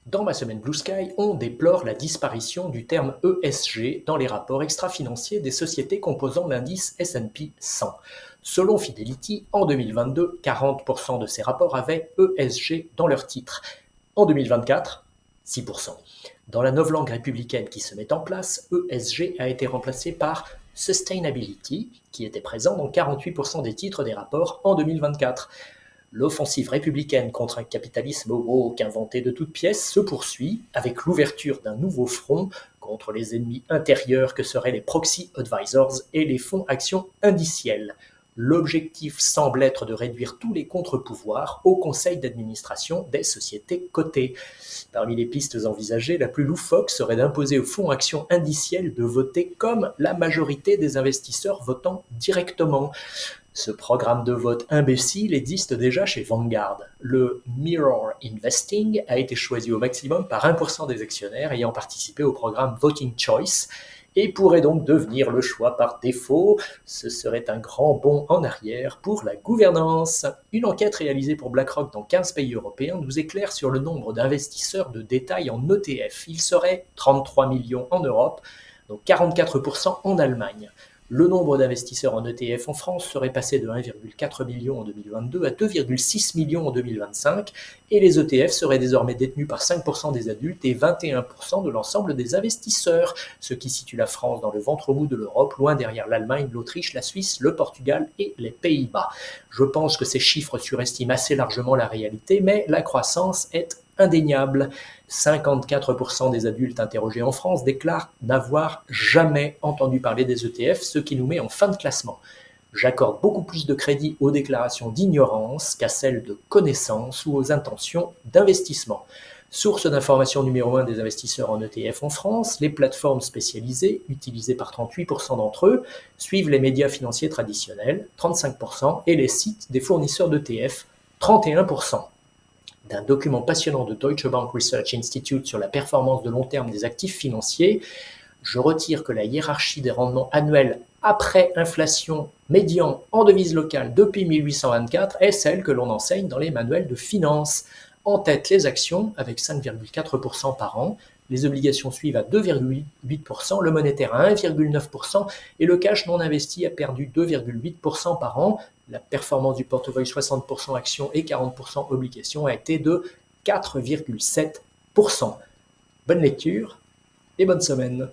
Dans ma semaine Blue Sky, on déplore la disparition du terme ESG dans les rapports extra-financiers des sociétés composant l'indice S&P 100. Selon Fidelity, en 2022, 40% de ces rapports avaient ESG dans leur titre. En 2024, 6%. Dans la novlangue républicaine qui se met en place, ESG a été remplacé par Sustainability, qui était présent dans 48% des titres des rapports en 2024. L'offensive républicaine contre un capitalisme woke inventé de toutes pièces se poursuit avec l'ouverture d'un nouveau front contre les ennemis intérieurs que seraient les proxy advisors et les fonds actions indiciels. L'objectif semble être de réduire tous les contre-pouvoirs au conseil d'administration des sociétés cotées. Parmi les pistes envisagées, la plus loufoque serait d'imposer aux fonds actions indiciels de voter comme la majorité des investisseurs votant directement. Ce programme de vote imbécile existe déjà chez Vanguard. Le Mirror Investing a été choisi au maximum par 1% des actionnaires ayant participé au programme Voting Choice et pourrait donc devenir le choix par défaut. Ce serait un grand bond en arrière pour la gouvernance. Une enquête réalisée pour BlackRock dans 15 pays européens nous éclaire sur le nombre d'investisseurs de détail en ETF. Il serait 33 millions en Europe, donc 44% en Allemagne. Le nombre d'investisseurs en ETF en France serait passé de 1,4 million en 2022 à 2,6 millions en 2025 et les ETF seraient désormais détenus par 5% des adultes et 21% de l'ensemble des investisseurs, ce qui situe la France dans le ventre mou de l'Europe, loin derrière l'Allemagne, l'Autriche, la Suisse, le Portugal et les Pays-Bas. Je pense que ces chiffres surestiment assez largement la réalité, mais la croissance est indéniable. 54% des adultes interrogés en France déclarent n'avoir jamais entendu parler des ETF, ce qui nous met en fin de classement. J'accorde beaucoup plus de crédit aux déclarations d'ignorance qu'à celles de connaissance ou aux intentions d'investissement. Source d'information numéro 1 des investisseurs en ETF en France, les plateformes spécialisées, utilisées par 38% d'entre eux, suivent les médias financiers traditionnels, 35%, et les sites des fournisseurs d'ETF, 31%. D'un document passionnant de Deutsche Bank Research Institute sur la performance de long terme des actifs financiers, je retire que la hiérarchie des rendements annuels après inflation médian en devise locale depuis 1824 est celle que l'on enseigne dans les manuels de finance. En tête, les actions avec 5,4% par an, les obligations suivent à 2,8%, le monétaire à 1,9% et le cash non investi a perdu 2,8% par an. La performance du portefeuille 60% actions et 40% obligations a été de 4,7%. Bonne lecture et bonne semaine.